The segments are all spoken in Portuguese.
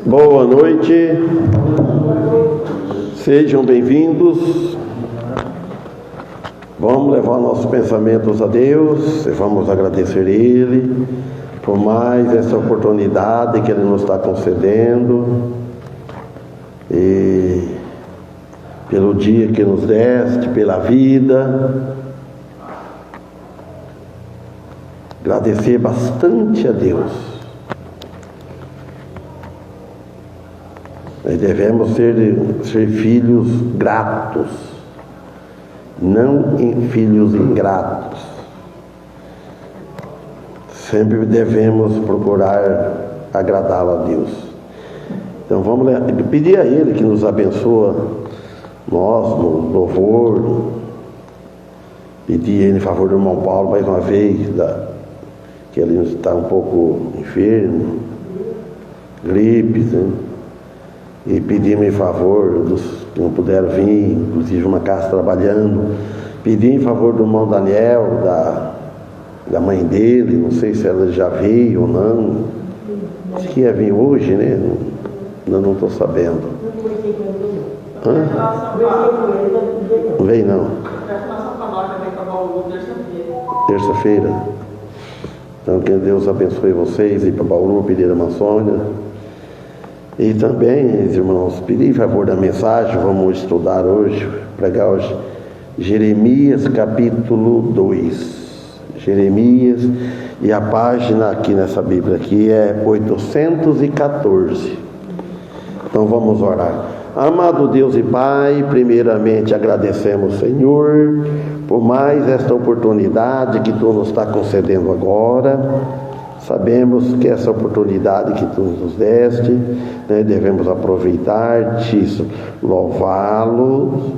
Boa noite, sejam bem-vindos. Vamos levar nossos pensamentos a Deus e vamos agradecer Ele por mais essa oportunidade que Ele nos está concedendo e pelo dia que nos deste, pela vida. Agradecer bastante a Deus. Nós devemos ser filhos gratos, não filhos ingratos. Sempre devemos procurar agradá-lo a Deus. Então vamos pedir a Ele que nos abençoe, nós, no louvor. Pedir a Ele em favor do irmão Paulo mais uma vez, que ele está um pouco enfermo, gripes, né? E pedimos em favor dos que não puderam vir, inclusive uma casa trabalhando. Pedi em favor do irmão Daniel, da mãe dele, não sei se ela já veio ou não. Disse que ia vir hoje, né? Não estou sabendo. Hã? Não veio não. Terça-feira. Então que Deus abençoe vocês, ir para Bauru, pedir a Mansônia. E também, irmãos, pedir em favor da mensagem, vamos estudar hoje, pregar hoje, Jeremias capítulo 2. Jeremias, e a página aqui nessa Bíblia aqui é 814. Então vamos orar. Amado Deus e Pai, primeiramente agradecemos, Senhor, por mais esta oportunidade que Tu nos está concedendo agora. Sabemos que essa oportunidade que Tu nos deste, né, devemos aproveitar, Te louvá-lo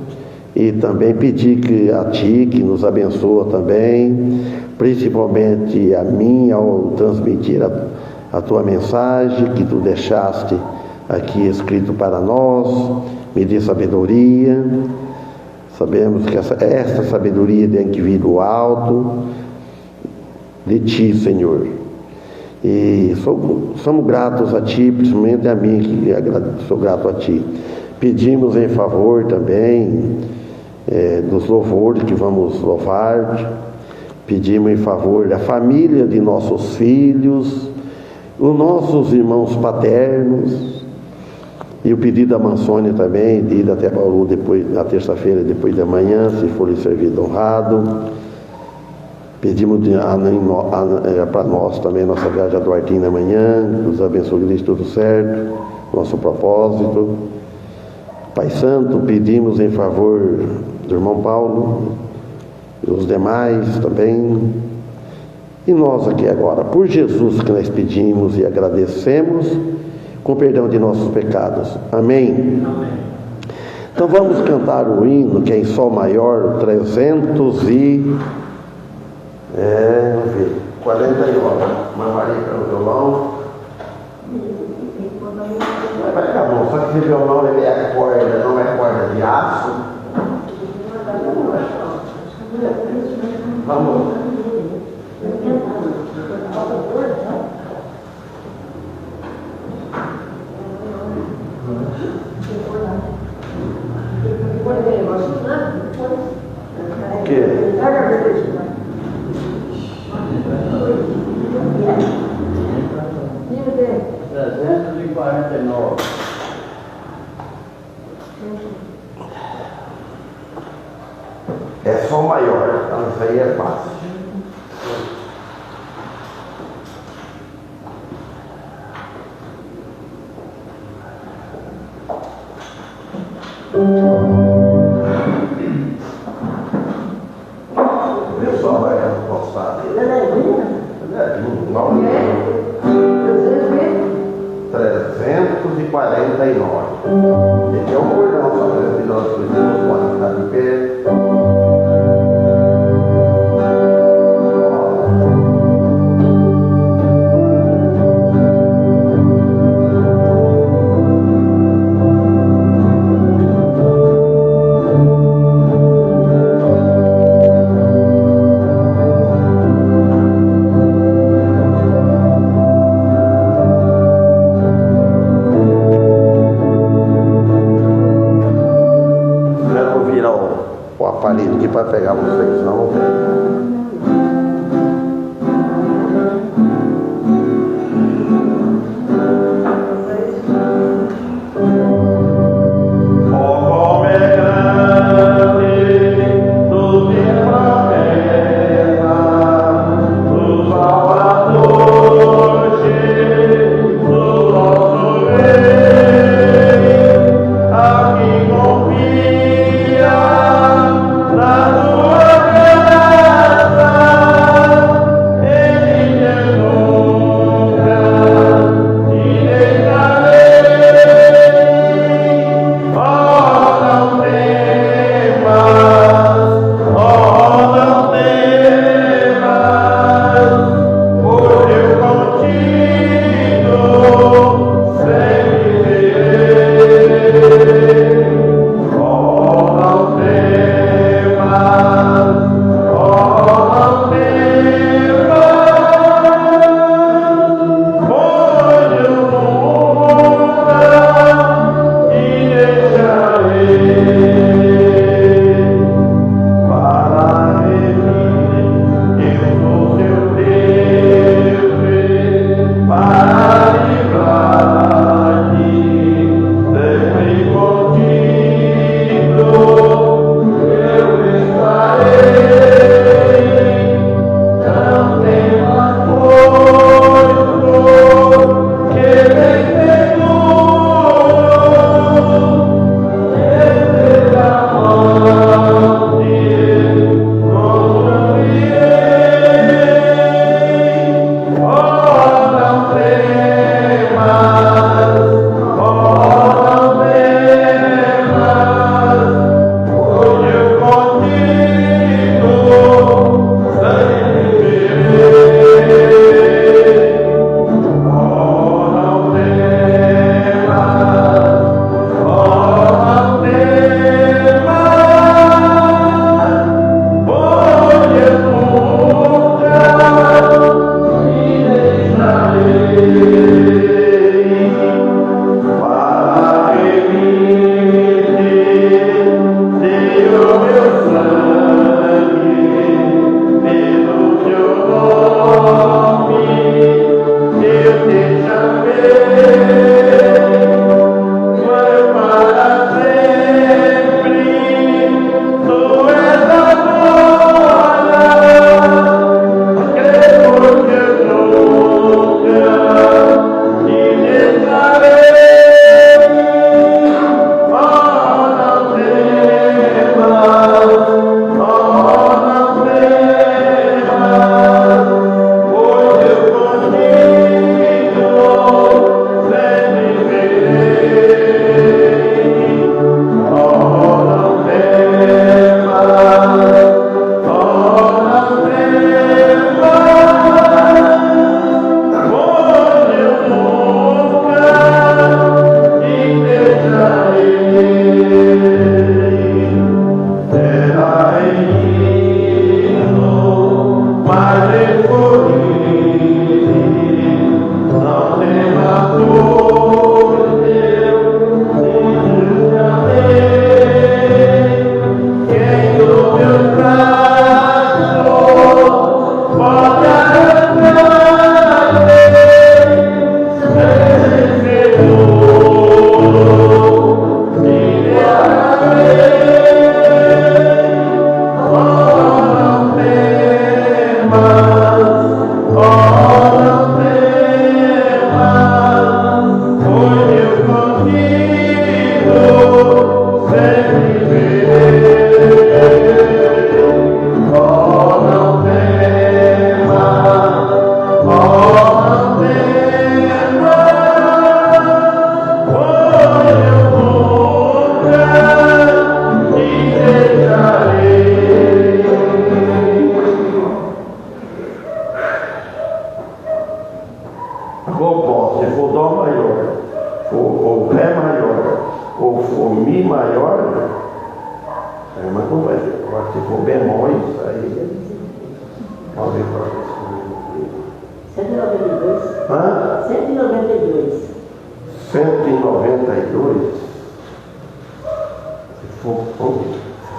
e também pedir a Ti que nos abençoa também, principalmente a mim ao transmitir a Tua mensagem que Tu deixaste aqui escrito para nós. Me dê sabedoria. Sabemos que esta sabedoria tem que vir do alto de Ti, Senhor. E somos gratos a Ti, principalmente a mim, que sou grato a Ti. Pedimos em favor também dos louvores que vamos louvar. Pedimos em favor da família de nossos filhos, os nossos irmãos paternos. E o pedido da Mansônia também, de ir até Bauru na terça-feira, depois da manhã, se for lhe servido honrado. Pedimos para nós também, nossa viagem a Duartim na manhã, nos abençoe, que deixe tudo certo, nosso propósito. Pai Santo, pedimos em favor do irmão Paulo, e os demais também. E nós aqui agora, por Jesus que nós pedimos e agradecemos, com perdão de nossos pecados. Amém? Amém. Então vamos cantar o hino que é em Sol maior, 349. Uma Maria para o violão. Vai ficar bom, só que esse violão ele é corda, não é corda de aço. Vamos. O quê? 349. É Sol maior, então isso aí é fácil. O pessoal vai postar. 349. Esse é o cordão, só que nós podemos ficar de pé. aqui para pegar vocês, senão não tem.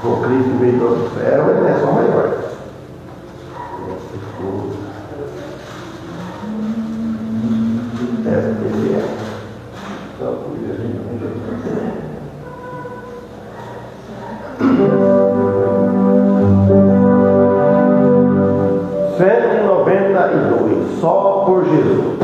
O Cristo veio do céu, ele é só maior. Essa ele é. Então, R$192, só por Jesus.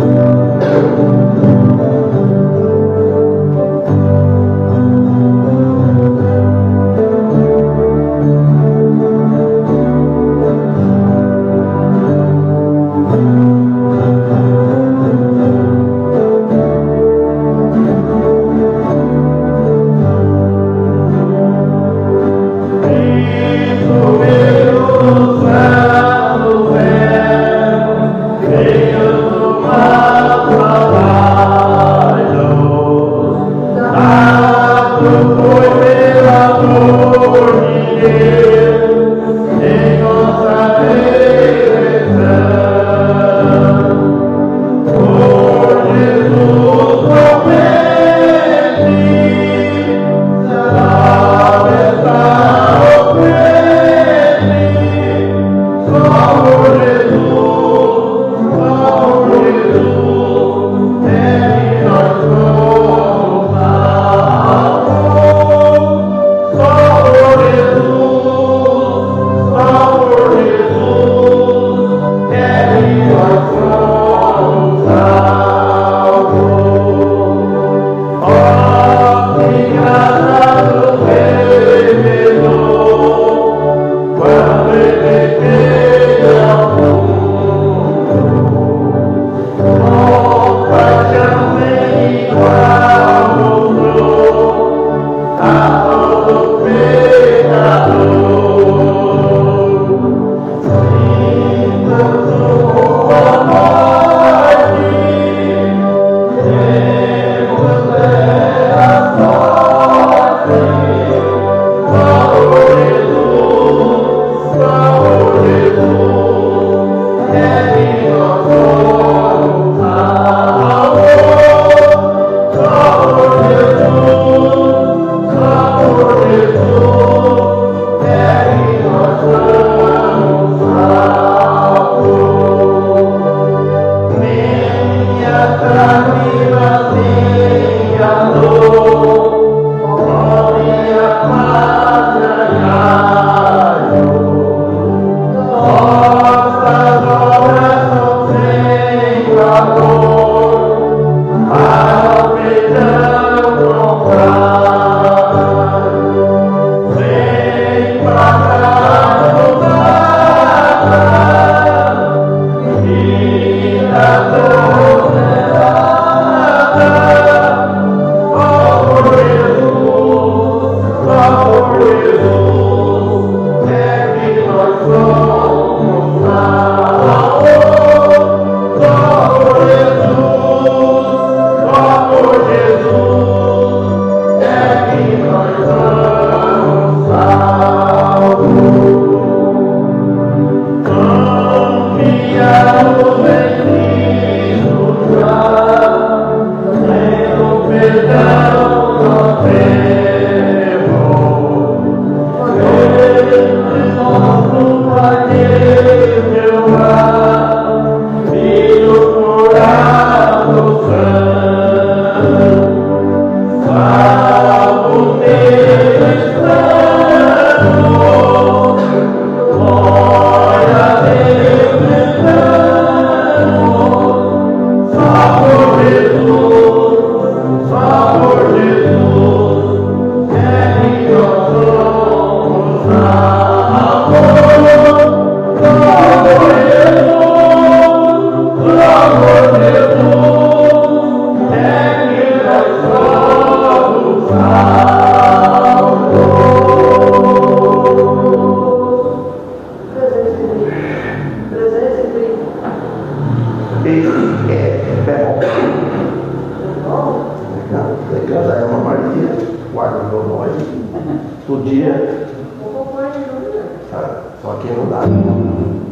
Só que não dá.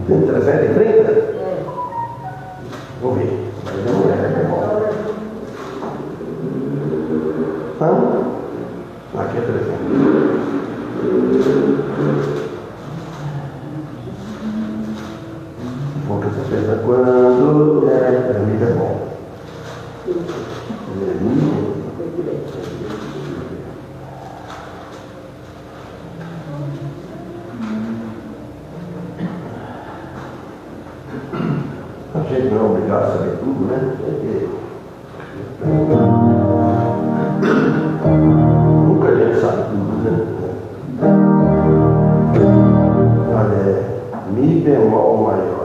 Tem 330? Vou ver. Mas não é bom. Aqui é 300. Terça-feira quando é mi bemol. A gente não é obrigado a saber tudo, né? Nunca a gente sabe tudo, né? Olha, mi bemol maior.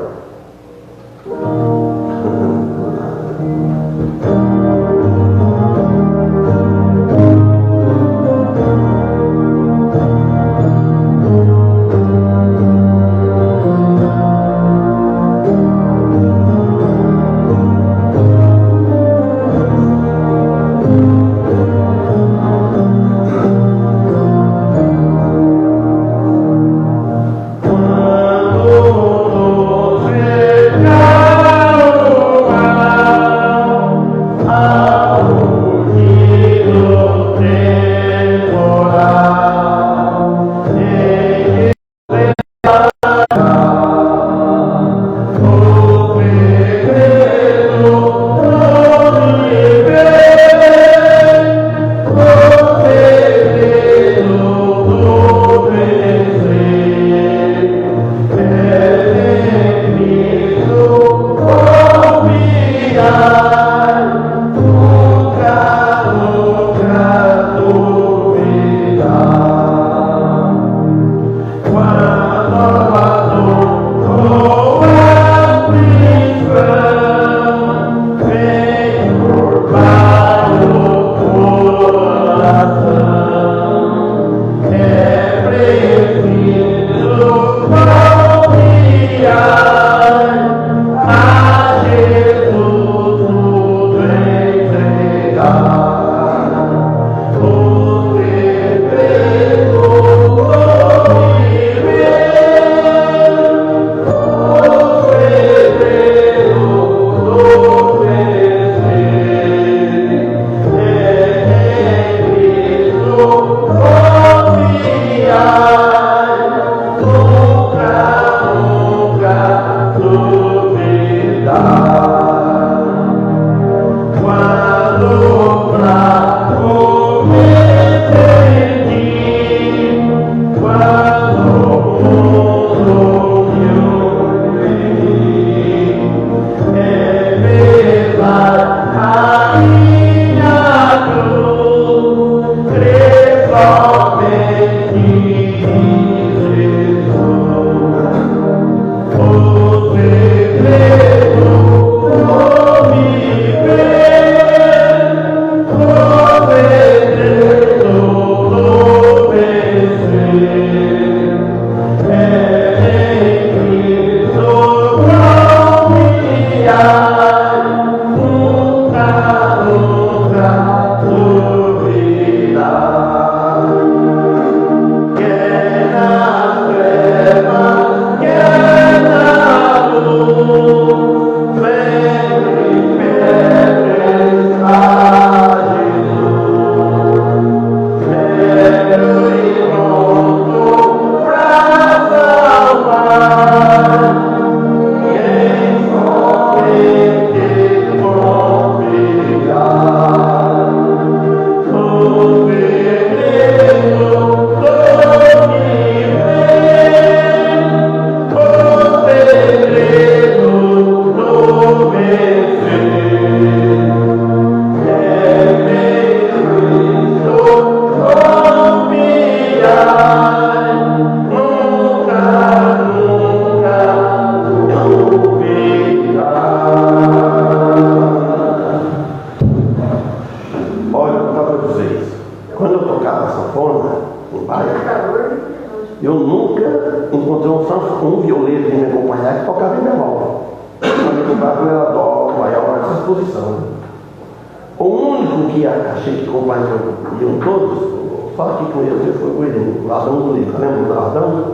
Eu nunca encontrei um violeiro que me acompanhar que tocava em bemol. Mas eu tocava era dó, maior, essa exposição. O único que achei que acompanhou, iam todos, só aqui com ele, foi com ele, o Adão do livro. Lembra do Adão?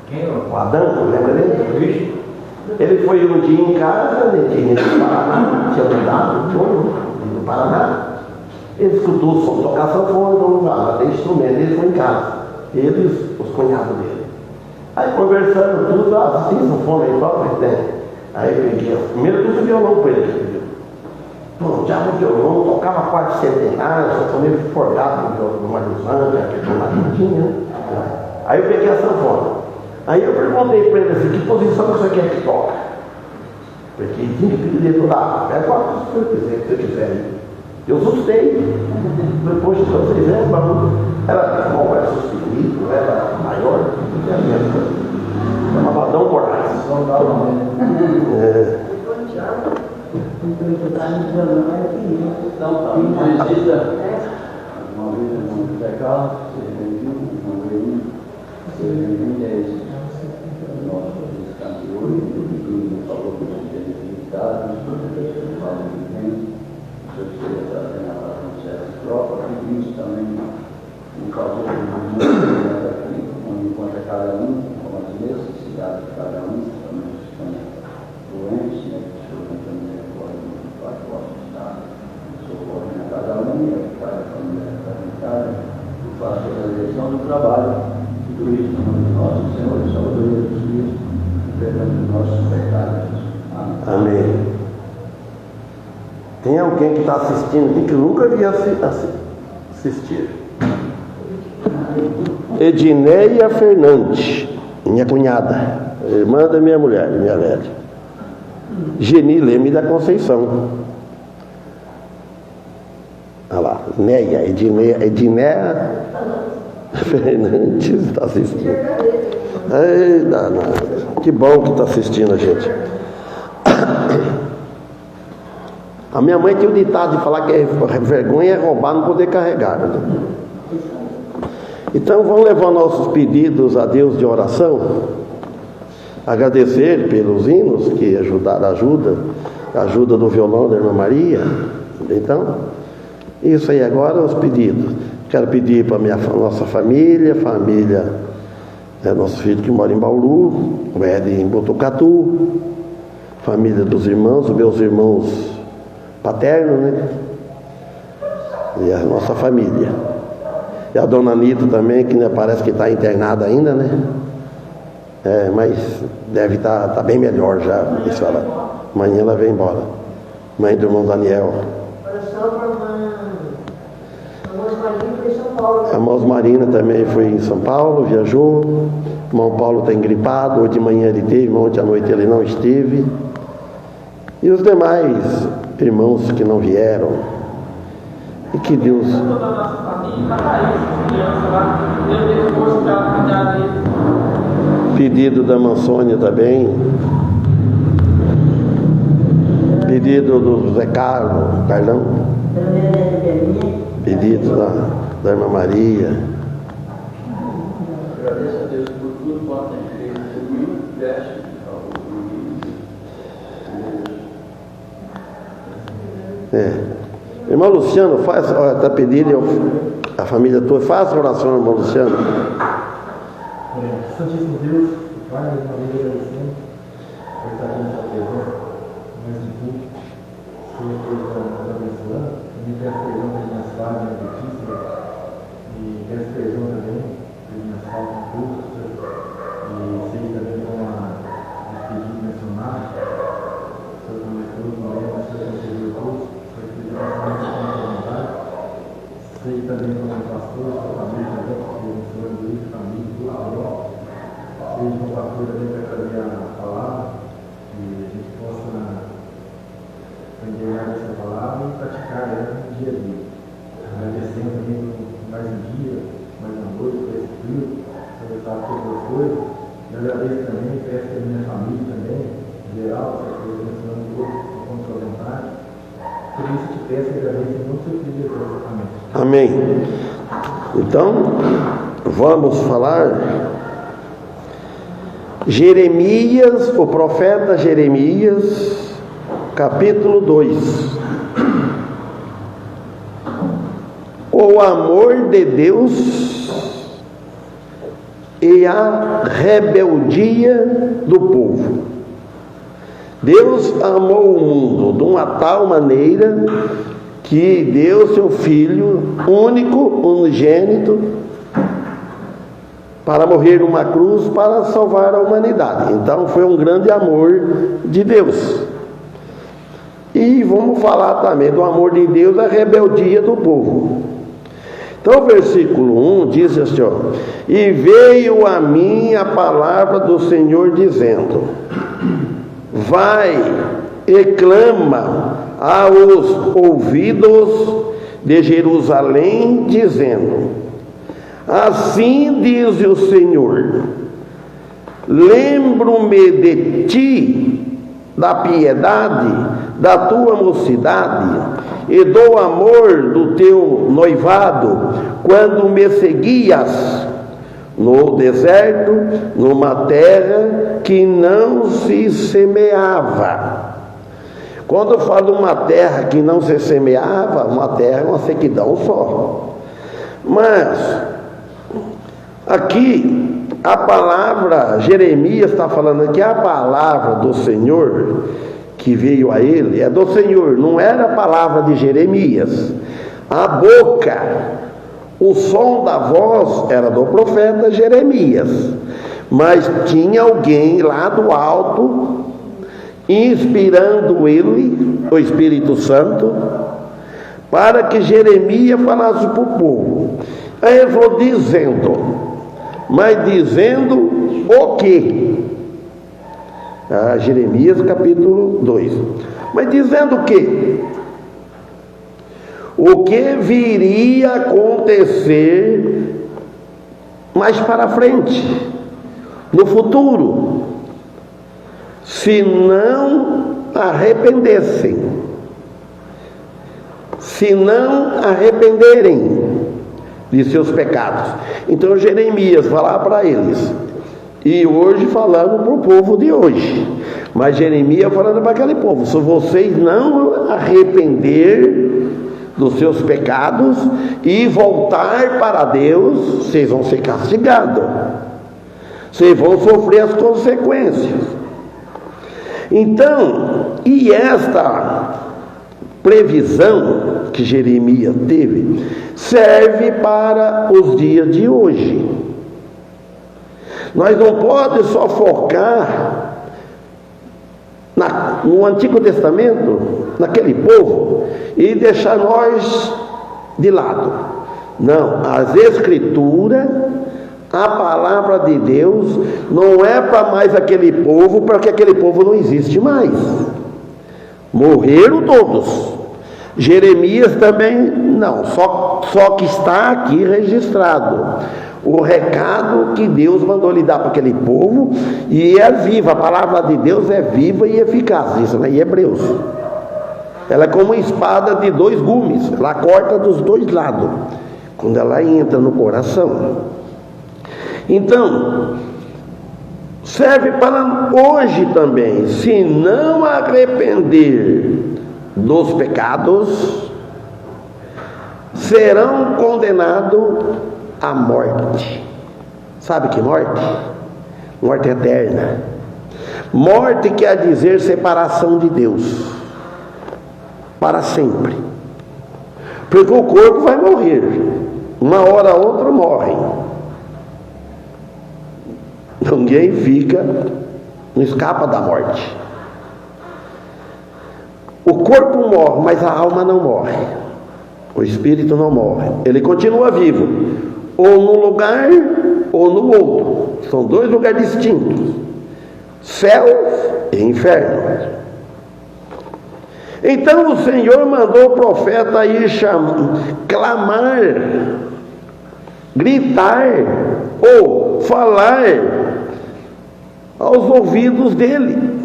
Quem é? O Adão, lembra dele? Ele foi um dia em casa, ele tinha ido do Paraná, tinha mudado do Paraná. Ele escutou o som tocar sanfona no lugar, tem instrumento, ele foi em casa. Eles, os cunhados dele. Aí conversando tudo, assim, sanfona aí próprio tem. Aí eu peguei, primeiro eu trouxe o violão para ele. Pô, já no violão, tocava quarto centenário, só tô meio forgado no violão do Mário Santos, aquele tomadinho, né? Aí eu peguei a sanfona. Aí eu perguntei para ele assim, que posição que você quer que toque? Porque ele tinha que pedir toda a é qual que você quiser. Eu assustei. Depois de vocês, era bom, era sustenido, era maior, não tinha mesmo. Chamava Adão Moraes. Encontra cada um, com as necessidades de cada um, também estão doentes, né? Que o Senhor também pode estar socorrendo a cada um, e a cada família representada, e faça a eleição do trabalho, tudo isso no nome do nosso Senhor e Salvador Jesus Cristo, perdão dos nossos pecados. Amém. Amém. Tem alguém que está assistindo aqui que eu nunca vi assistir? Edineia Fernandes, minha cunhada, irmã da minha mulher, minha velha. Geni Leme da Conceição. Olha lá, Neia, Edineia Fernandes está assistindo. Ei, danado. Que bom que está assistindo a gente. A minha mãe tinha o ditado de falar que vergonha é roubar, não poder carregar, né? Então vamos levar nossos pedidos a Deus de oração, agradecer pelos hinos que ajudaram, a ajuda do violão da irmã Maria. Então, isso aí agora, os pedidos. Quero pedir para a nossa família, nosso filho que mora em Bauru, o Ed em Botucatu, família dos irmãos, os meus irmãos paternos, né? E a nossa família. E a dona Anitta também, que né, parece que está internada ainda, né? Mas deve estar bem melhor já. Isso ela, amanhã ela vem embora. Mãe do irmão Daniel. A irmã Marina também foi em São Paulo, viajou. O irmão Paulo está engripado, hoje de manhã ele teve, ontem à noite ele não esteve. E os demais irmãos que não vieram. E que Deus... Pedido da Mansônia também. Pedido do Zé Carlão. Pedido da irmã Maria. Agradeço a Deus por tudo quanto tem feito por mim, veste, Irmão Luciano, está pedindo a família toda, faz a oração, irmão Luciano. Santíssimo Deus, Pai, mais uma vez agradecendo por estar aqui nessa presença, mais um culto. Senhor, por estar nos abençoando. Também peço perdão pelas minhas falhas, minhas notícias, e peço perdão também pelas minhas faltas no culto, e sei também com a despedida mencionada, o Senhor também todos, o Senhor concedeu todos, o Senhor pediu a vontade. Sei também com o pastor, com a família também, que o Senhor Luiz, família, tudo também. Seja com o pastor também para trazer a palavra, que a gente possa aprender mais essa palavra e praticar ela no dia a dia. Agradecendo também mais um dia, mais uma noite, por esse frio, por estar todas as coisas. E agradeço também, peço a minha família também, em geral, essa coisa mencionando todos, com sua vontade. Por isso te peço e agradeço em nome do seu filho Jesus. Amém. Amém. Então, vamos falar Jeremias, o profeta Jeremias, capítulo 2. O amor de Deus e a rebeldia do povo. Deus amou o mundo de uma tal maneira que deu seu Filho único, unigênito, para morrer numa cruz para salvar a humanidade. Então foi um grande amor de Deus. E vamos falar também do amor de Deus, a rebeldia do povo. Então o versículo 1 diz assim, ó: e veio a mim a palavra do Senhor dizendo: vai e clama aos ouvidos de Jerusalém, dizendo: assim diz o Senhor, lembro-me de ti, da piedade da tua mocidade e do amor do teu noivado, quando me seguias no deserto, numa terra que não se semeava. Quando eu falo uma terra que não se semeava, uma terra é uma sequidão só. Mas aqui a palavra, Jeremias está falando aqui, a palavra do Senhor que veio a ele é do Senhor, não era a palavra de Jeremias. A boca, o som da voz era do profeta Jeremias, mas tinha alguém lá do alto inspirando ele, o Espírito Santo, para que Jeremias falasse para o povo. Aí ele falou: dizendo, mas dizendo o quê? Jeremias capítulo 2. Mas dizendo o quê? O que viria a acontecer mais para frente, no futuro, se não arrependessem, se não arrependerem de seus pecados. Então Jeremias falava para eles, e hoje falando para o povo de hoje, mas Jeremias falando para aquele povo: se vocês não arrepender dos seus pecados e voltar para Deus, vocês vão ser castigados, vocês vão sofrer as consequências. Então, e esta previsão que Jeremias teve serve para os dias de hoje. Nós não podemos só focar no Antigo Testamento, naquele povo, e deixar nós de lado. Não, as Escrituras, a palavra de Deus, não é para mais aquele povo, porque aquele povo não existe mais. Morreram todos. Jeremias também não, só que está aqui registrado o recado que Deus mandou lhe dar para aquele povo, e é viva, a palavra de Deus é viva e eficaz, isso em Hebreus. Ela é como uma espada de 2 gumes, ela corta dos 2 lados, quando ela entra no coração. Então, serve para hoje também: se não arrepender dos pecados, serão condenados à morte. Sabe que morte? Morte eterna. Morte quer dizer separação de Deus para sempre, porque o corpo vai morrer, uma hora ou outra morre. Ninguém fica, não escapa da morte. O corpo morre, mas a alma não morre, o espírito não morre, ele continua vivo, ou num lugar ou no outro. São 2 lugares distintos: céu e inferno. Então o Senhor mandou o profeta ir clamar, gritar ou falar aos ouvidos dele,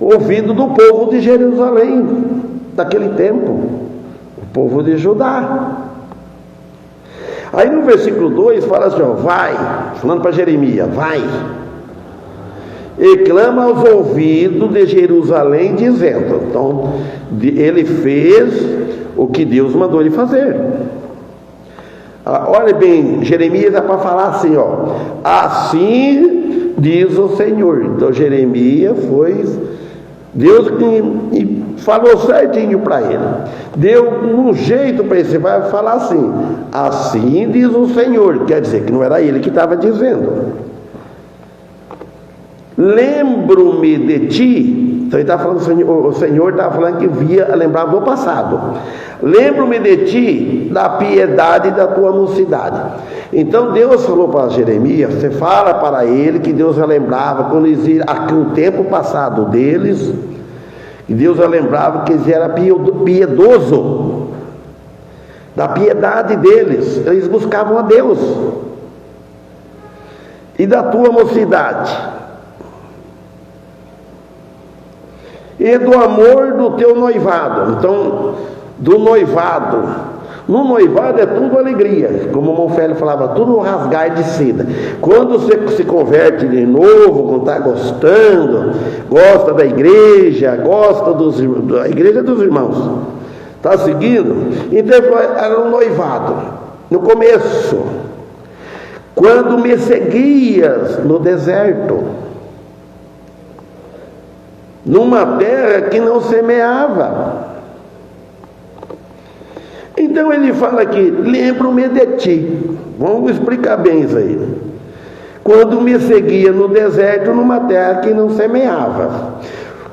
ouvido do povo de Jerusalém daquele tempo, o povo de Judá. Aí no versículo 2 fala assim, ó: vai, falando para Jeremias, vai e clama aos ouvidos de Jerusalém, dizendo. Então ele fez o que Deus mandou ele fazer. Olha bem, Jeremias é para falar assim, ó: assim diz o Senhor. Então Jeremias foi Deus que falou certinho para ele. Deu um jeito para ele. Você vai falar assim: assim diz o Senhor. Quer dizer que não era ele que estava dizendo. Lembro-me de ti. Então ele está falando, o Senhor estava falando que lembrava do passado. Lembro-me de ti, da piedade da tua mocidade. Então Deus falou para Jeremias, você fala para ele que Deus já lembrava, quando eles iam aqui o tempo passado deles, e Deus já lembrava que eles eram piedoso, da piedade deles, eles buscavam a Deus, e da tua mocidade, e do amor do teu noivado. Então, do noivado, no noivado é tudo alegria, como o Monfélio falava, tudo rasgar de seda. Quando você se converte de novo, quando está gostando, gosta da igreja, gosta da igreja dos irmãos, está seguindo, então era um noivado. No começo, quando me seguias no deserto, numa terra que não semeava. Então ele fala aqui: lembro-me de ti. Vamos explicar bem isso aí. Quando me seguia no deserto, numa terra que não semeava,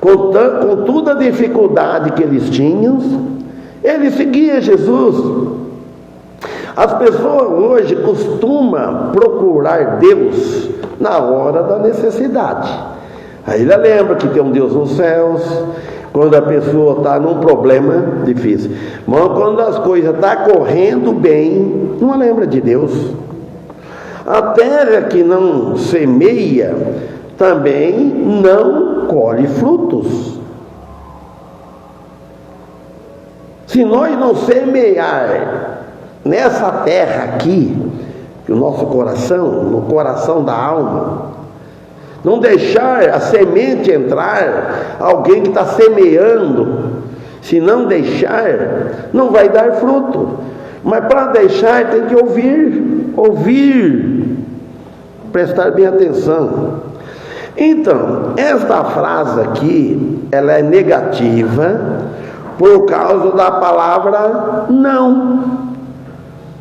com toda a dificuldade que eles tinham, ele seguia Jesus. As pessoas hoje costumam procurar Deus na hora da necessidade. Aí ele lembra que tem um Deus nos céus, quando a pessoa está num problema difícil. Mas quando as coisas estão correndo bem, não lembra de Deus. A terra que não semeia também não colhe frutos. Se nós não semear nessa terra aqui, que o nosso coração, no coração da alma, não deixar a semente entrar, alguém que está semeando, se não deixar, não vai dar fruto. Mas para deixar tem que ouvir, prestar bem atenção. Então, esta frase aqui, ela é negativa por causa da palavra não.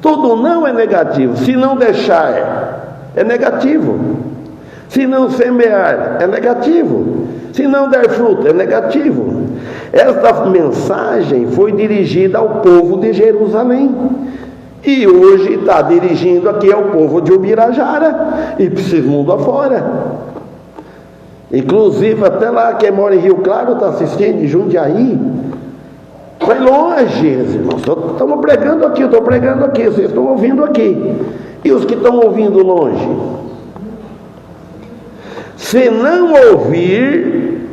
Todo não é negativo. Se não deixar, é negativo. Se não semear, é negativo. Se não der fruto, é negativo. Esta mensagem foi dirigida ao povo de Jerusalém. E hoje está dirigindo aqui ao povo de Ubirajara e para esse mundo afora. Inclusive, até lá, quem mora em Rio Claro está assistindo, em Jundiaí. Vai longe, irmãos. Estamos pregando aqui, eu estou pregando aqui, vocês estão ouvindo aqui. E os que estão ouvindo longe? Se não ouvir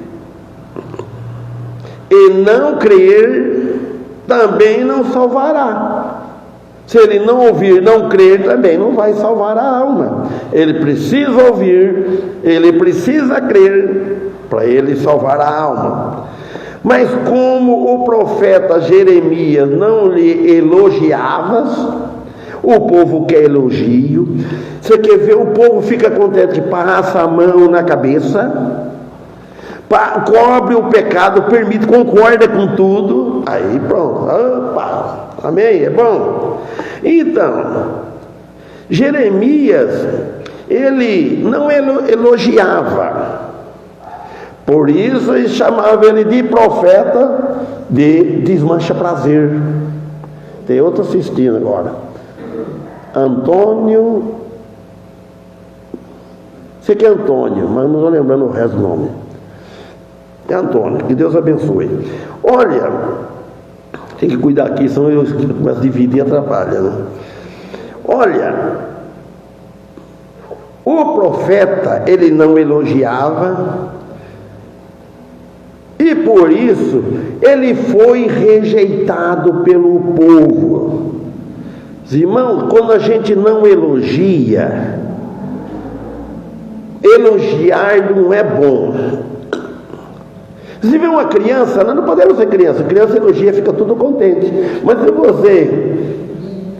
e não crer, também não salvará. Se ele não ouvir e não crer, também não vai salvar a alma. Ele precisa ouvir, ele precisa crer para ele salvar a alma. Mas como o profeta Jeremias não lhe elogiava, o povo quer elogio. Você quer ver, o povo fica contente, passa a mão na cabeça, cobre o pecado, permite, concorda com tudo, aí pronto, opa, amém, é bom. Então, Jeremias, ele não elogiava, por isso ele chamava ele de profeta de desmancha prazer. Tem outro assistindo agora, Antônio, sei que é Antônio, mas não estou lembrando o resto do nome. É Antônio, que Deus abençoe. Olha, tem que cuidar aqui, senão eu começo a dividir e atrapalha, né? Olha, o profeta, ele não elogiava, e por isso ele foi rejeitado pelo povo. Irmãos, quando a gente não elogia, elogiar não é bom. Se vê uma criança, nós não podemos ser criança elogia, fica tudo contente. Mas se você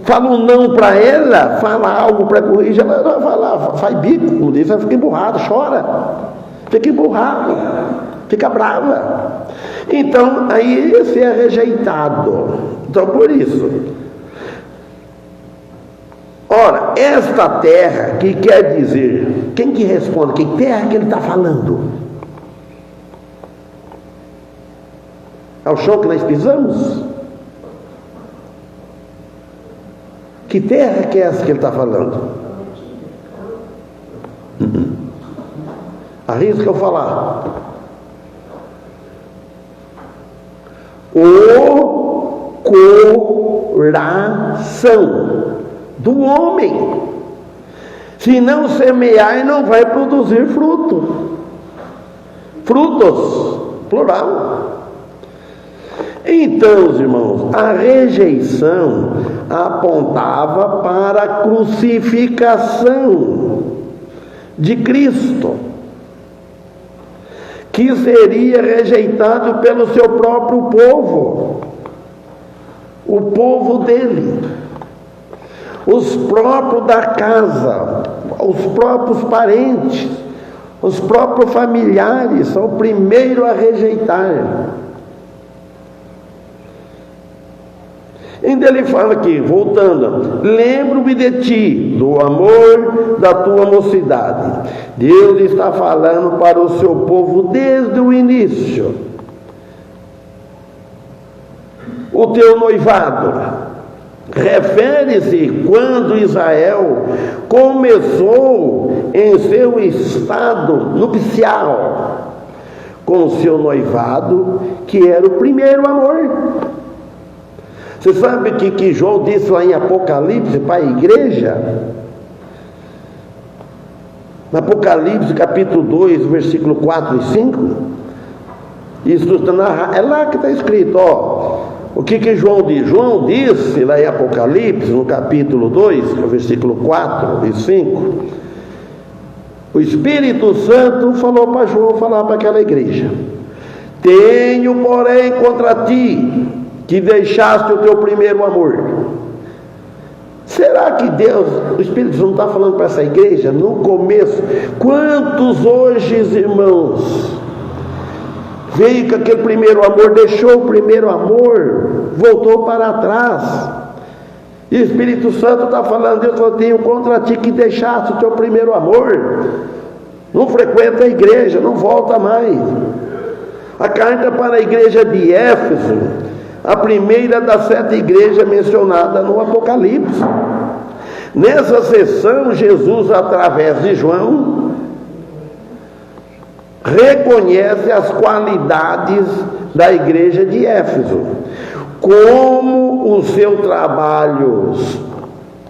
fala um não para ela, fala algo para corrigir, ela vai falar, faz bico, como diz, ela fica emburrada, chora, fica emburrada. fica brava. Então, aí esse é rejeitado. Então, por isso. Ora, esta terra, que quer dizer, quem que responde? Que terra que ele está falando? É o chão que nós pisamos? Que terra que é essa que ele está falando? Arrisca eu falar. O coração do homem. Se não semear, não vai produzir fruto. Frutos, plural. Então, irmãos, a rejeição apontava para a crucificação de Cristo, que seria rejeitado pelo seu próprio povo, o povo dele, os próprios da casa, os próprios parentes, os próprios familiares são o primeiro a rejeitar. Ainda ele fala aqui, voltando: lembro-me de ti, do amor da tua mocidade. Deus está falando para o seu povo desde o início. O teu noivado refere-se quando Israel começou em seu estado nupcial com o seu noivado, que era o primeiro amor. Você sabe que João disse lá em Apocalipse para a igreja? No Apocalipse capítulo 2, versículo 4 e 5. Isso está narrado, é lá que está escrito, ó. O que João diz? João disse lá em Apocalipse, no capítulo 2, versículo 4 e 5. O Espírito Santo falou para João falar para aquela igreja: tenho, porém, contra ti que deixaste o teu primeiro amor. Será que Deus, o Espírito Santo está falando para essa igreja no começo? Quantos hoje, irmãos, veio com aquele primeiro amor, deixou o primeiro amor, voltou para trás? E o Espírito Santo está falando: Deus, eu tenho contra ti que deixaste o teu primeiro amor. Não frequenta a igreja, não volta mais. A carta para a igreja de Éfeso, a primeira das 7 igrejas mencionadas no Apocalipse. Nessa sessão, Jesus, através de João, reconhece as qualidades da igreja de Éfeso, como o seu trabalho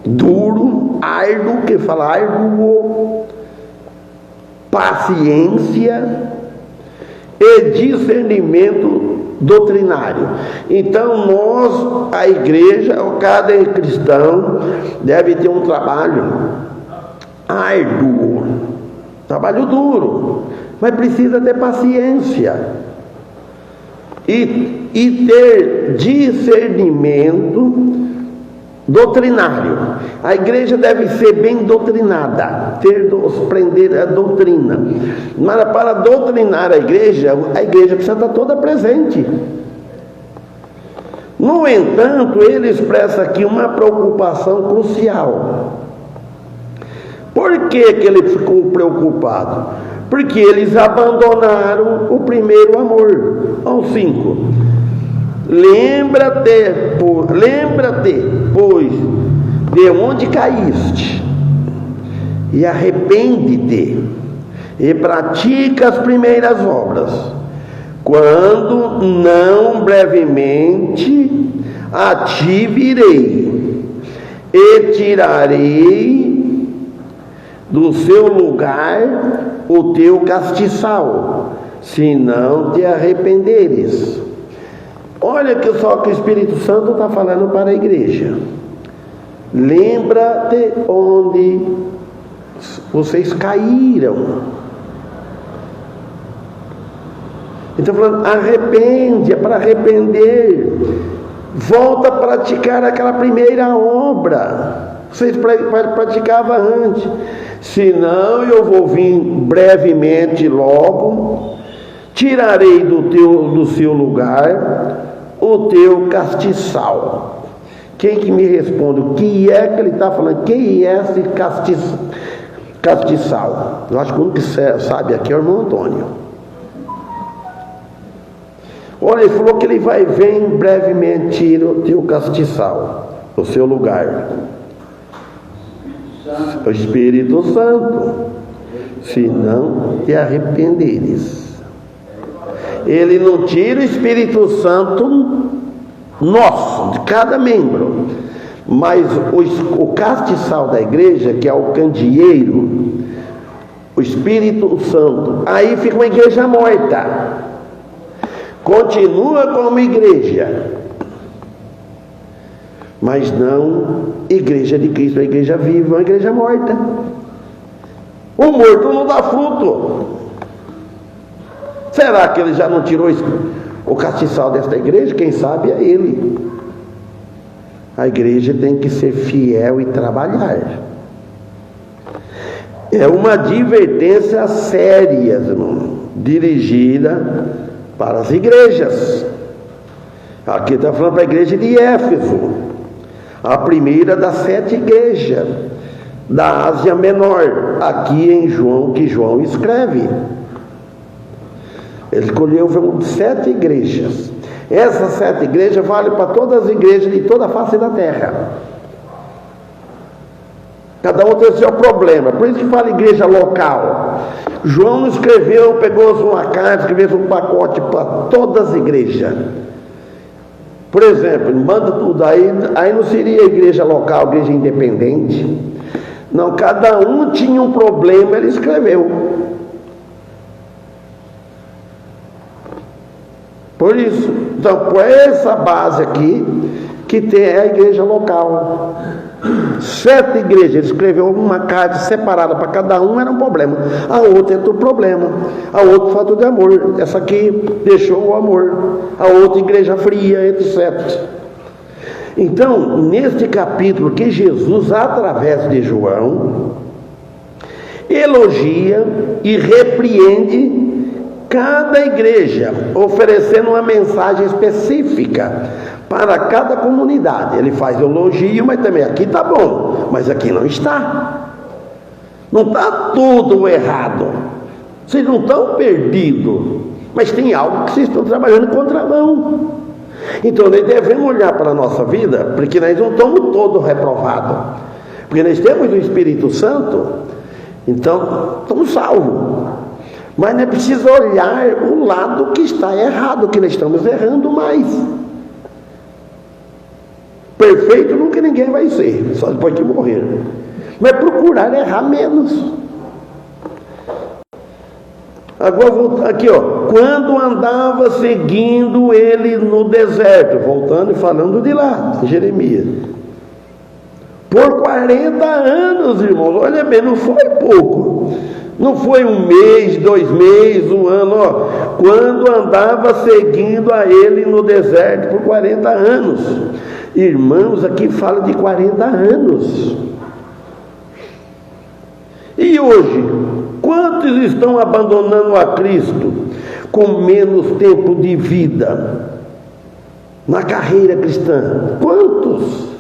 duro, árduo, que fala árduo, paciência e discernimento doutrinário. Então nós, a igreja, cada cristão deve ter um trabalho árduo, trabalho duro, mas precisa ter paciência e ter discernimento doutrinário. A igreja deve ser bem doutrinada, aprender a doutrina. Mas para doutrinar a igreja precisa estar toda presente. No entanto, ele expressa aqui uma preocupação crucial. Por que ele ficou preocupado? Porque eles abandonaram o primeiro amor. Ao 5. Lembra-te, pois, de onde caíste, e arrepende-te, e pratica as primeiras obras, quando não brevemente a ti virei, e tirarei do seu lugar o teu castiçal, se não te arrependeres. Olha que só que o Espírito Santo está falando para a igreja. Lembra-te onde vocês caíram. Então falando, arrepende, é para arrepender. Volta a praticar aquela primeira obra. Vocês praticavam antes. Senão eu vou vir brevemente logo, tirarei do seu lugar o teu castiçal. Quem que me responde? O que é que ele está falando? Quem é esse castiçal? Eu acho que o único que sabe aqui é o irmão Antônio. Olha, ele falou que ele vem brevemente, tira o teu castiçal, o seu lugar. O Espírito Santo, se não te arrependeres. Ele não tira o Espírito Santo nosso, de cada membro, mas o castiçal da igreja, que é o candeeiro, o Espírito Santo, aí fica uma igreja morta, continua como igreja, mas não igreja de Cristo, a igreja viva, uma igreja morta. O morto não dá fruto. Será que ele já não tirou o castiçal desta igreja? Quem sabe é ele. A igreja tem que ser fiel e trabalhar. É uma advertência séria, irmão, dirigida para as igrejas. Aqui está falando para a igreja de Éfeso, a primeira das 7 igrejas da Ásia Menor, aqui em João, que João escreve. Ele escolheu 7 igrejas. Essas 7 igrejas valem para todas as igrejas de toda a face da terra. Cada um tem o seu problema. Por isso que fala igreja local. João não escreveu, pegou uma carta, escreveu um pacote para todas as igrejas. Por exemplo, manda tudo aí não seria igreja local, igreja independente. Não, cada um tinha um problema, ele escreveu. Por isso, então, por essa base aqui, que tem a igreja local. 7 igrejas, ele escreveu uma carta separada para cada um, era um problema. A outra entrou problema, a outra falta de amor, essa aqui deixou o amor, a outra igreja fria, etc. Então, neste capítulo que Jesus, através de João, elogia e repreende cada igreja, oferecendo uma mensagem específica para cada comunidade. Ele faz elogio, mas também aqui está bom, mas aqui não está. Não está tudo errado. Vocês não estão perdidos, mas tem algo que vocês estão trabalhando em contramão. Então nós devemos olhar para a nossa vida, porque nós não estamos todos reprovados, porque nós temos o Espírito Santo, então estamos salvos. Mas não é preciso olhar o lado que está errado, que nós estamos errando mais. Perfeito nunca ninguém vai ser, só depois que morrer. Mas procurar errar menos. Agora voltando aqui, quando andava seguindo ele no deserto, voltando e falando de lá, Jeremias, por 40 anos, irmãos, olha bem, não foi pouco. Não foi 1 mês, 2 meses, 1 ano, quando andava seguindo a ele no deserto por 40 anos. Irmãos, aqui fala de 40 anos. E hoje, quantos estão abandonando a Cristo com menos tempo de vida na carreira cristã? Quantos?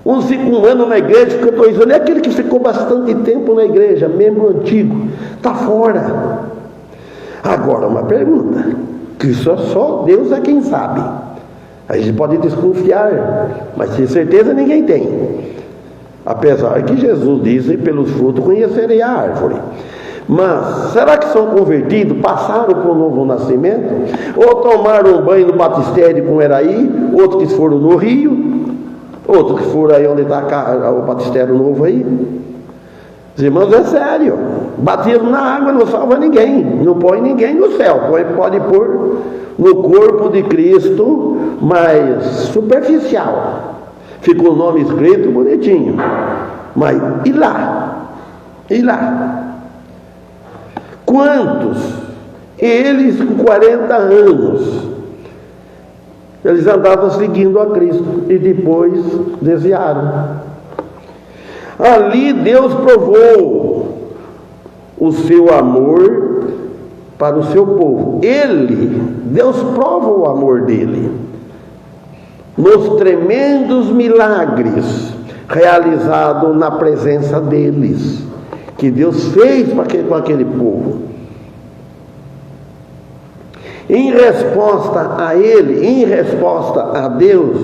Uns ficam 1 ano na igreja, ficam 2 anos. É aquele que ficou bastante tempo na igreja, membro antigo, está fora. Agora, uma pergunta, que só Deus é quem sabe. A gente pode desconfiar, mas de certeza ninguém tem. Apesar que Jesus disse, pelos frutos conhecerei a árvore. Mas, será que são convertidos, passaram por um novo nascimento? Ou tomaram um banho no batistério com Eraí, outros que foram no rio, outros que foram aí onde está o batistério novo aí? Os irmãos, é sério. Batismo na água não salva ninguém, não põe ninguém no céu, pode pôr no corpo de Cristo, mas superficial. Fica o nome escrito bonitinho, mas e lá? E lá? Quantos? Eles com 40 anos, eles andavam seguindo a Cristo e depois desviaram. Ali Deus provou o seu amor para o seu povo. Deus prova o amor dele nos tremendos milagres realizados na presença deles, que Deus fez com aquele povo. Em resposta a Deus,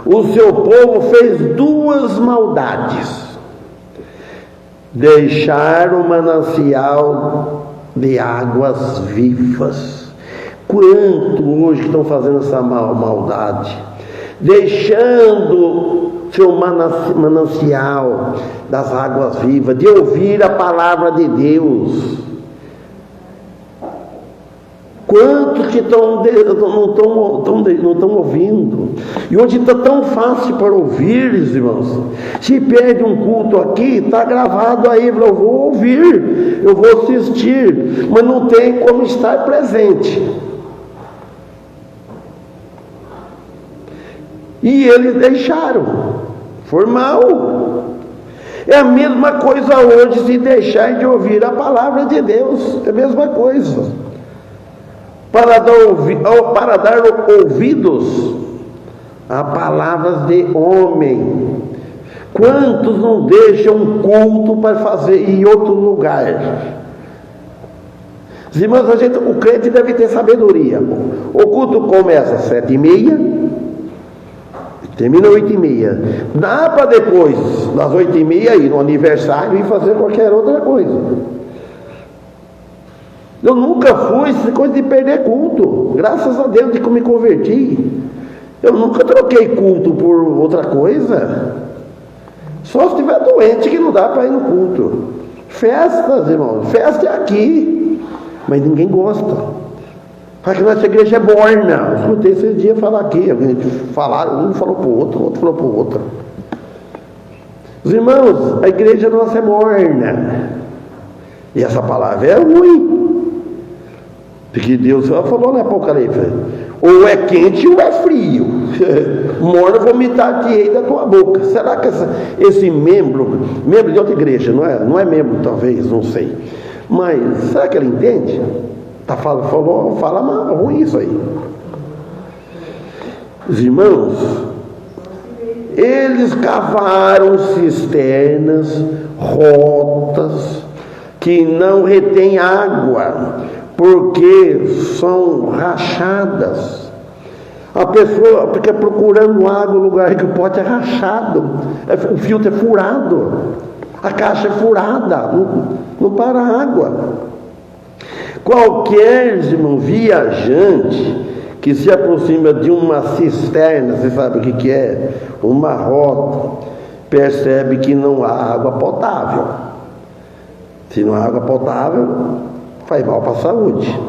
o seu povo fez duas maldades: deixar o manancial de águas vivas. Quanto hoje estão fazendo essa maldade? Deixando seu manancial das águas vivas, de ouvir a palavra de Deus. Quantos que não estão ouvindo? E hoje está tão fácil para ouvir, irmãos. Se perde um culto aqui, está gravado aí, eu vou ouvir, eu vou assistir, mas não tem como estar presente. E eles deixaram, foi mal. É a mesma coisa hoje, se deixar de ouvir a palavra de Deus, é a mesma coisa. Para dar ouvidos a palavras de homem. Quantos não deixam culto para fazer em outro lugar? Irmãos, o crente deve ter sabedoria. O culto começa às 7h30, termina às 8h30. Dá para depois das 8h30 ir no aniversário e fazer qualquer outra coisa. Eu nunca fui essa coisa de perder culto. Graças a Deus de que eu me converti. Eu nunca troquei culto por outra coisa. Só se estiver doente que não dá para ir no culto. Festas, irmãos. Festa é aqui. Mas ninguém gosta. Fala que nossa igreja é morna. Eu escutei esses dias falar aqui. Um falou para o outro falou para o outro. Os irmãos, a igreja nossa é morna. E essa palavra é ruim. Porque Deus falou no Apocalipse: ou é quente ou é frio. Morno vomitar-te-ei da tua boca. Será que esse membro de outra igreja, não é membro talvez, não sei, mas será que ele entende? Fala mal, ruim isso aí. Os irmãos, eles cavaram cisternas, rotas, que não retêm água, porque são rachadas. A pessoa fica procurando água no lugar que o pote é rachado, o filtro é furado, a caixa é furada, não para a água. Qualquer, irmão, viajante que se aproxima de uma cisterna, você sabe o que é? Uma rota, percebe que não há água potável. Se não há água potável, faz mal para a saúde.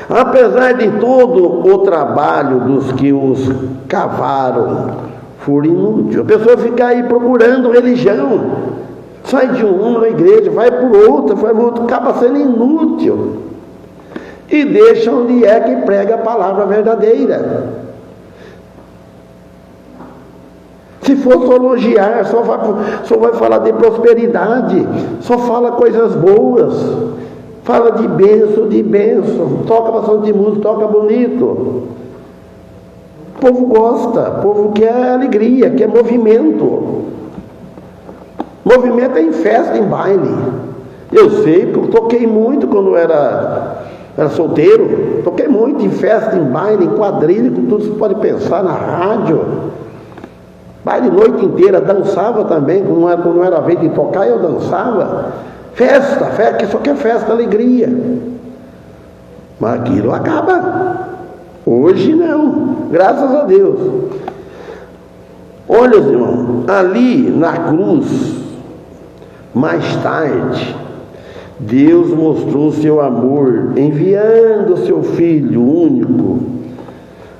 Apesar de todo o trabalho dos que os cavaram, for inútil. A pessoa fica aí procurando religião, sai de uma igreja, vai por outra, acaba sendo inútil. E deixa onde é que prega a palavra verdadeira. Se for só elogiar, só vai falar de prosperidade, só fala coisas boas, fala de bênção, toca bastante de música, toca bonito. O povo gosta, o povo quer alegria, quer movimento. Movimento é em festa, em baile. Eu sei, porque eu toquei muito quando era solteiro, toquei muito em festa, em baile, em quadrilha, com tudo que você pode pensar, na rádio. Baile noite inteira, dançava também, quando não era vez de tocar, eu dançava. Festa, que só quer festa, alegria. Mas aquilo acaba. Hoje não, graças a Deus. Olha, irmão, ali na cruz, mais tarde, Deus mostrou seu amor, enviando seu Filho único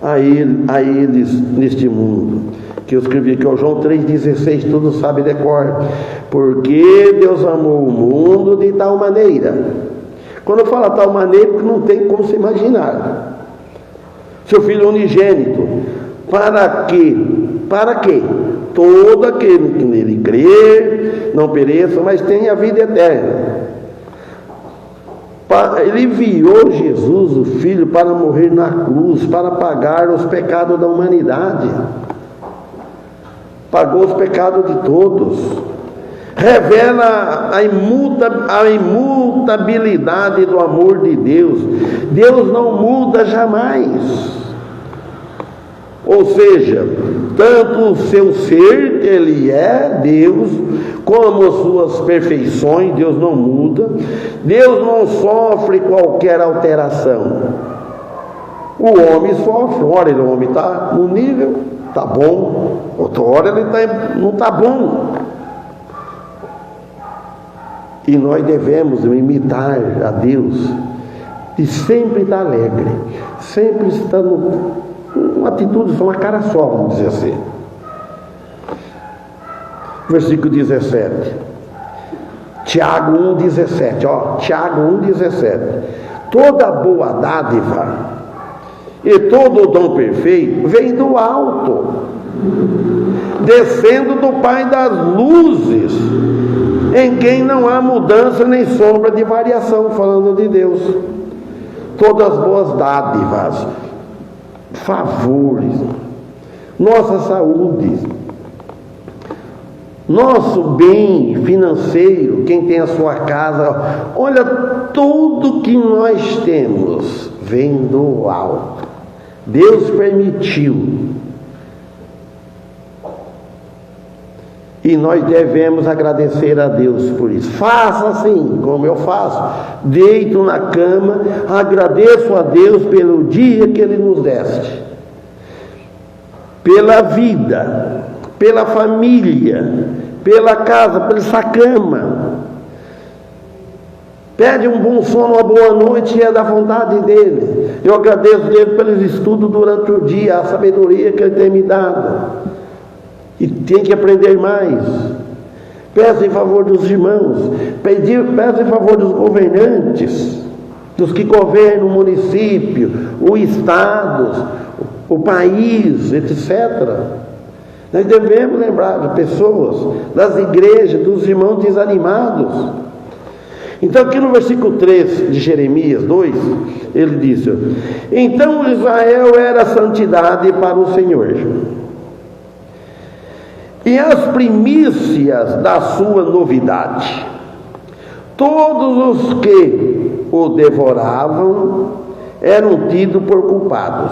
a eles neste mundo. Que eu escrevi aqui, João 3,16, tudo sabe de cor. Porque Deus amou o mundo de tal maneira. Quando eu falo tal maneira, porque não tem como se imaginar. Seu Filho unigênito. Para quê? Todo aquele que nele crer, não pereça, mas tenha a vida eterna. Ele enviou Jesus, o Filho, para morrer na cruz, para pagar os pecados da humanidade. Pagou os pecados de todos. Revela a imutabilidade do amor de Deus. Deus não muda jamais. Ou seja, tanto o seu ser, ele é Deus, como as suas perfeições, Deus não muda. Deus não sofre qualquer alteração. O homem sofre, uma hora o homem está no nível, está bom, outra hora ele não está bom. E nós devemos imitar a Deus e sempre estar alegre, sempre estar uma atitude, uma cara só, vamos dizer assim. Versículo 17. Tiago 1,17. Tiago 1,17. Toda boa dádiva e todo o dom perfeito vem do alto, descendo do Pai das luzes, em quem não há mudança nem sombra de variação, falando de Deus. Todas as boas dádivas, favores, nossa saúde, nosso bem financeiro, quem tem a sua casa, olha, tudo que nós temos vem do alto. Deus permitiu. E nós devemos agradecer a Deus por isso. Faça assim, como eu faço. Deito na cama, agradeço a Deus pelo dia que Ele nos deste, pela vida, pela família, pela casa, pela essa cama. Pede um bom sono, uma boa noite, e é da vontade dEle. Eu agradeço Ele pelos estudos durante o dia, a sabedoria que Ele tem me dado. E tem que aprender mais. Peça em favor dos irmãos, peça em favor dos governantes, dos que governam o município, o estado, o país, etc. Nós devemos lembrar de pessoas, das igrejas, dos irmãos desanimados. Então aqui no versículo 3 de Jeremias 2, ele diz: então Israel era santidade para o Senhor, e as primícias da sua novidade. Todos os que o devoravam eram tidos por culpados.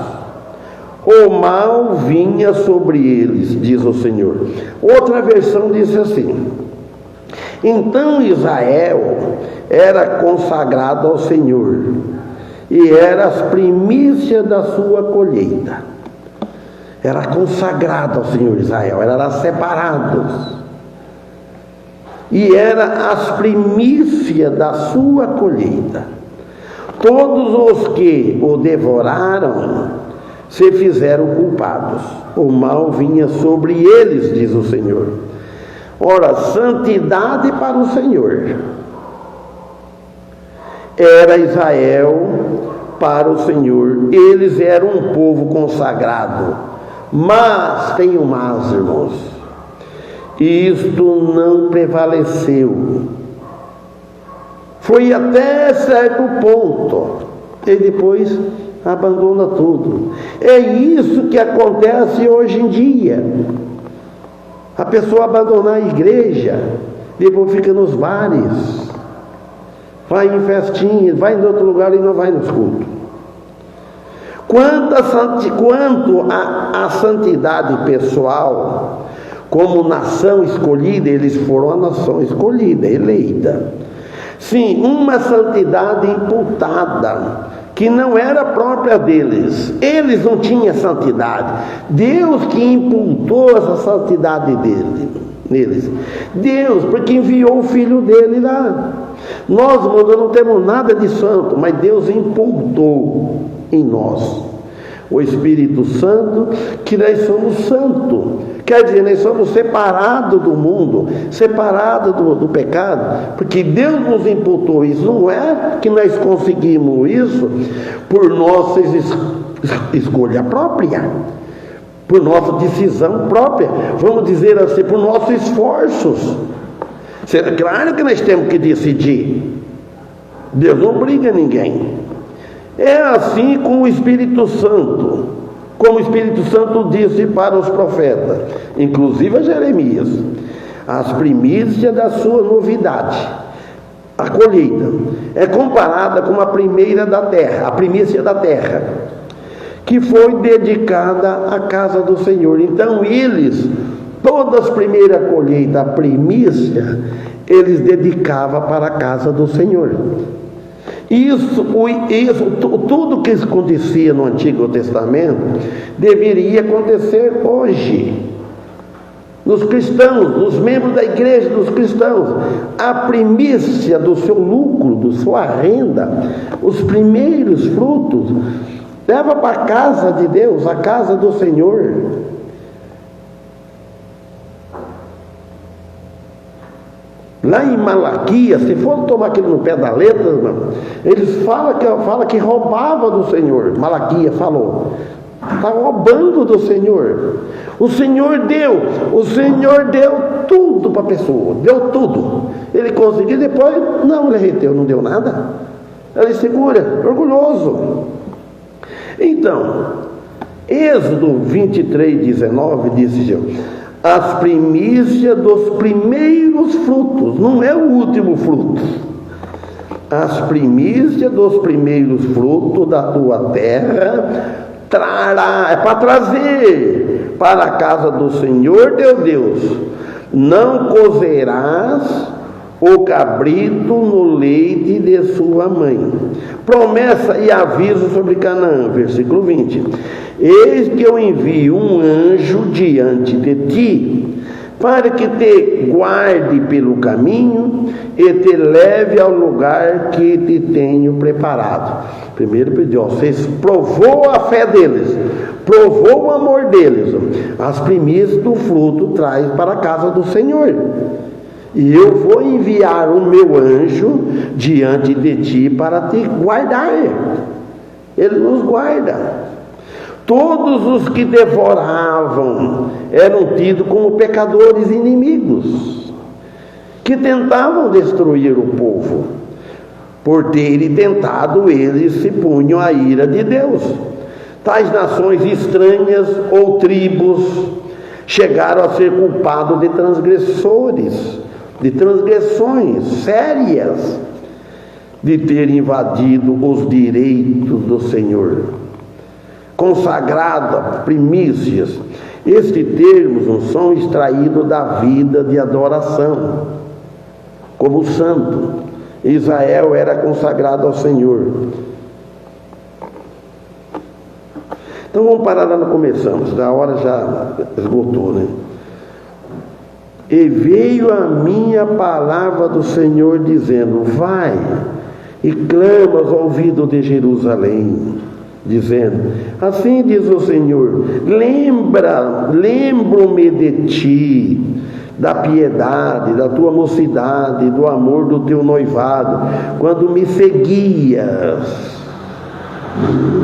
O mal vinha sobre eles, diz o Senhor. Outra versão diz assim: então Israel era consagrado ao Senhor, e era as primícias da sua colheita. Era consagrado ao Senhor Israel, era separados, e era as primícias da sua colheita. Todos os que o devoraram se fizeram culpados. O mal vinha sobre eles, diz o Senhor. Ora, santidade para o Senhor era Israel para o Senhor. Eles eram um povo consagrado. Mas tem um mas, irmãos, isto não prevaleceu. Foi até certo ponto, e depois abandona tudo. É isso que acontece hoje em dia. A pessoa abandonar a igreja, depois fica nos bares, vai em festinhas, vai em outro lugar e não vai nos cultos. Quanto à santidade pessoal, como nação escolhida, eles foram a nação escolhida, eleita. Sim, uma santidade imputada, que não era própria deles. Eles não tinham santidade. Deus que imputou essa santidade neles. Deus, porque enviou o Filho dele lá. Nós não temos nada de santo, mas Deus imputou em nós o Espírito Santo, que nós somos santos. Quer dizer, nós somos separados do mundo, separados do pecado, porque Deus nos imputou isso. Não é que nós conseguimos isso por nossa escolha própria, por nossa decisão própria, vamos dizer assim, por nossos esforços. Claro que nós temos que decidir, Deus não obriga ninguém. É assim com o Espírito Santo, como o Espírito Santo disse para os profetas, inclusive a Jeremias, as primícias da sua novidade. A colheita é comparada com a primeira da terra, a primícia da terra, que foi dedicada à casa do Senhor. Então eles, todas as primeiras colheitas, a primícia, eles dedicavam para a casa do Senhor. Isso, tudo que acontecia no Antigo Testamento deveria acontecer hoje. Nos cristãos, nos membros da igreja dos cristãos, a primícia do seu lucro, da sua renda, os primeiros frutos, leva para a casa de Deus, a casa do Senhor. Lá em Malaquias, se for tomar aquilo no pé da letra, irmão, eles falam que roubava do Senhor. Malaquias falou, está roubando do Senhor. O Senhor deu tudo para a pessoa, deu tudo. Ele conseguiu, depois, não, ele reteu, não deu nada. Ele segura, orgulhoso. Então, Êxodo 23:19 disse: as primícias dos primeiros frutos, não é o último fruto. As primícias dos primeiros frutos da tua terra trará, é para trazer para a casa do Senhor teu Deus. Não cozerás o cabrito no leite de sua mãe. Promessa e aviso sobre Canaã, versículo 20. Eis que eu envio um anjo diante de ti, para que te guarde pelo caminho e te leve ao lugar que te tenho preparado. Primeiro pediu, vocês provou a fé deles, provou o amor deles. As primícias do fruto traz para a casa do Senhor. E eu vou enviar o meu anjo diante de ti para te guardar. Ele nos guarda. Todos os que devoravam eram tidos como pecadores inimigos, que tentavam destruir o povo. Por terem tentado, eles se punham à ira de Deus. Tais nações estranhas ou tribos chegaram a ser culpados de transgressores, de transgressões sérias, de ter invadido os direitos do Senhor, consagrado a primícias. Estes termos são extraídos da vida de adoração, como santo. Israel era consagrado ao Senhor. Então vamos parar lá no começamos, a hora já esgotou, né? E veio a minha palavra do Senhor dizendo: vai e clama aos ouvidos de Jerusalém, dizendo: assim diz o Senhor, lembro-me de ti, da piedade, da tua mocidade, do amor do teu noivado, quando me seguias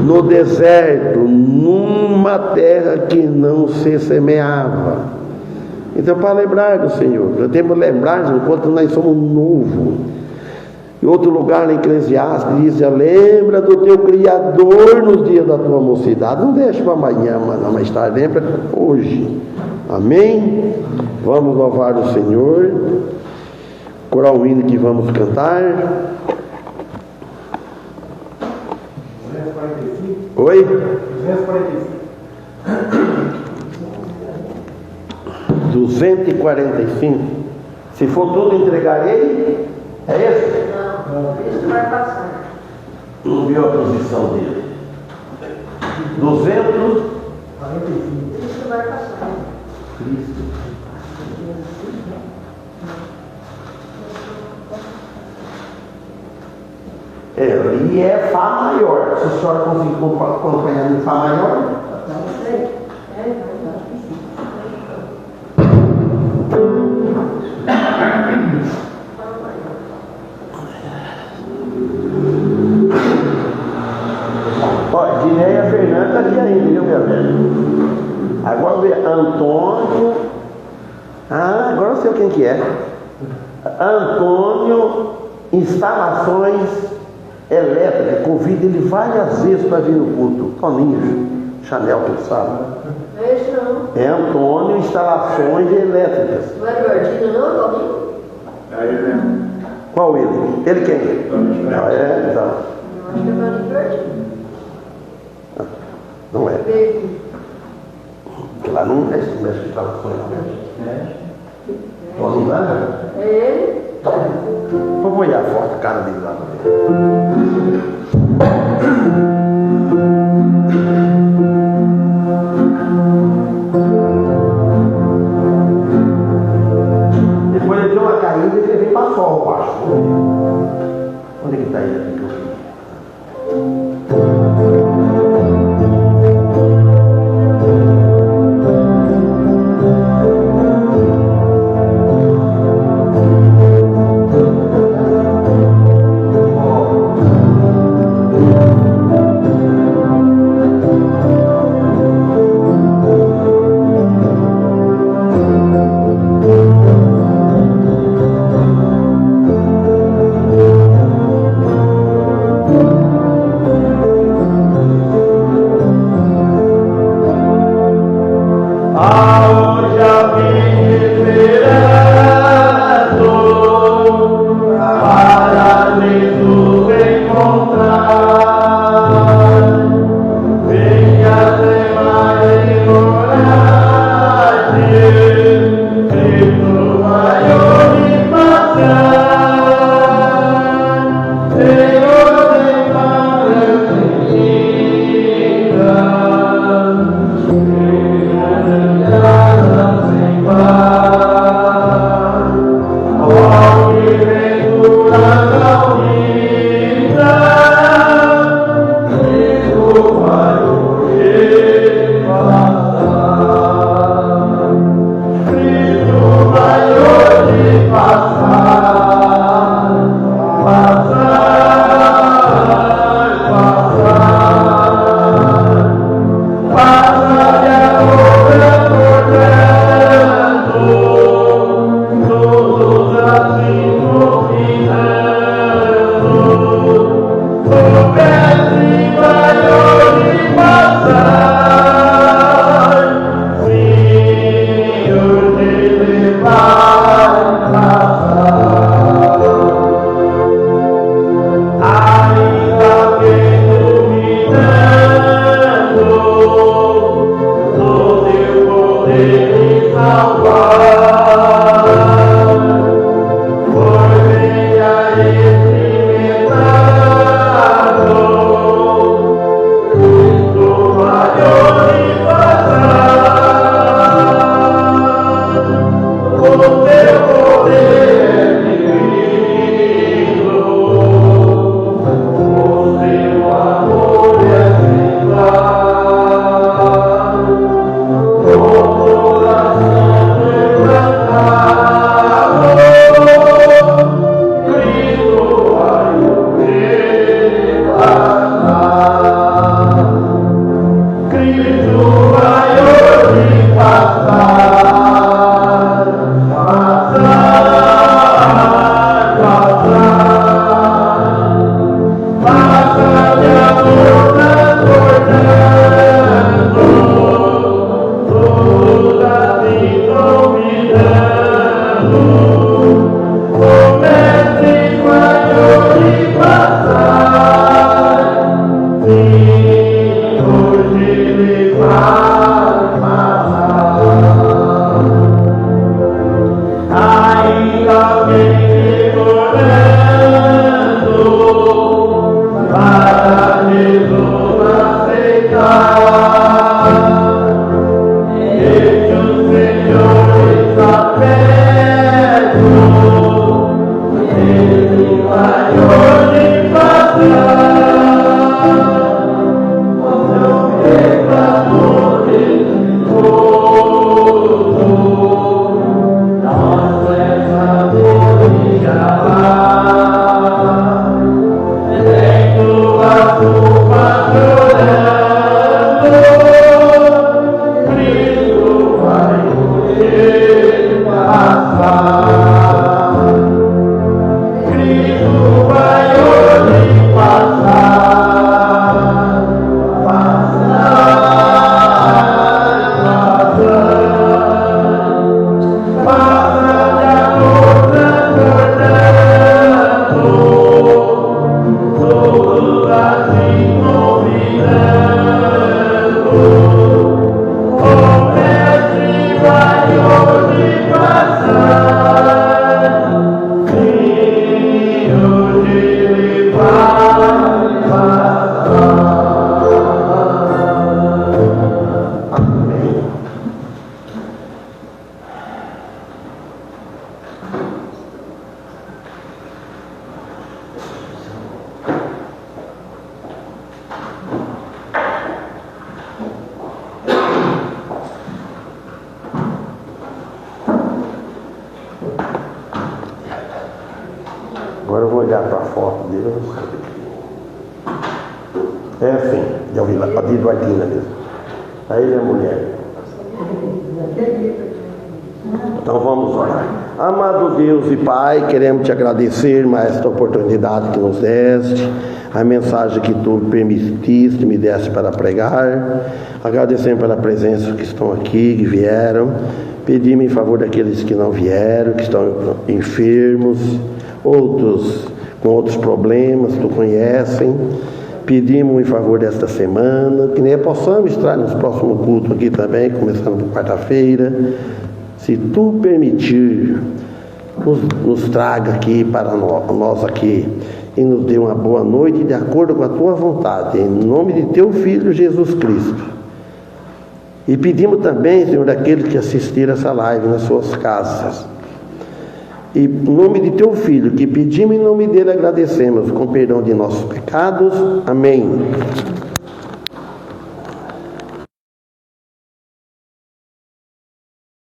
no deserto, numa terra que não se semeava. Então, para lembrar do Senhor, nós temos que lembrar enquanto nós somos novos. Em outro lugar, em Eclesiastes, diz: lembra do teu Criador nos dias da tua mocidade. Não deixa para amanhã, mais tarde, lembra hoje. Amém? Vamos louvar o Senhor. Coral o hino que vamos cantar. 245. Oi? 245. Se for tudo, entregarei. É esse? Não, isso vai passar. Não viu a posição dele. 245. Isso vai passar. Cristo. Ali é Fá maior. Se a senhora conseguir acompanhar no Fá maior. Não sei. Ó, Dineia Fernanda aqui ainda, viu, meu velho? Agora vê Antônio. Agora eu sei quem que é. Antônio instalações elétricas. Convido ele várias vezes para vir no culto. Toninho, Chanel, tu sabe. Não é isso não. É Antônio, instalações elétricas. Não é Gordinho não, Toninho? É ele mesmo. Qual ele? Ele quem? Toninho. Ah, é? Então, Eu acho que é Toninho Gordinho. não é. Veio. Porque lá não mexe com instalações. Toninho lá, né? É ele? Vou olhar a foto, a cara dele lá pra ver. Depois ele deu uma caída e ele veio para sol, eu acho. Onde é que está ele aqui que eu vi? Deus. É assim, de Eduardina mesmo. Aí ele é mulher. Então vamos orar. Amado Deus e Pai, queremos te agradecer mais esta oportunidade que nos deste, a mensagem que tu permitiste, me deste para pregar. Agradecemos pela presença que estão aqui, que vieram. Pedimos em favor daqueles que não vieram, que estão enfermos, outros com outros problemas, tu conhecem. Pedimos em favor desta semana, que nem possamos estar nos próximos cultos aqui também, começando por quarta-feira. Se tu permitir, nos traga aqui para nós aqui e nos dê uma boa noite de acordo com a tua vontade, em nome de teu Filho Jesus Cristo. E pedimos também, Senhor, daqueles que assistiram essa live nas suas casas. E em nome de teu Filho, que pedimos em nome dele, agradecemos, com perdão de nossos pecados. Amém.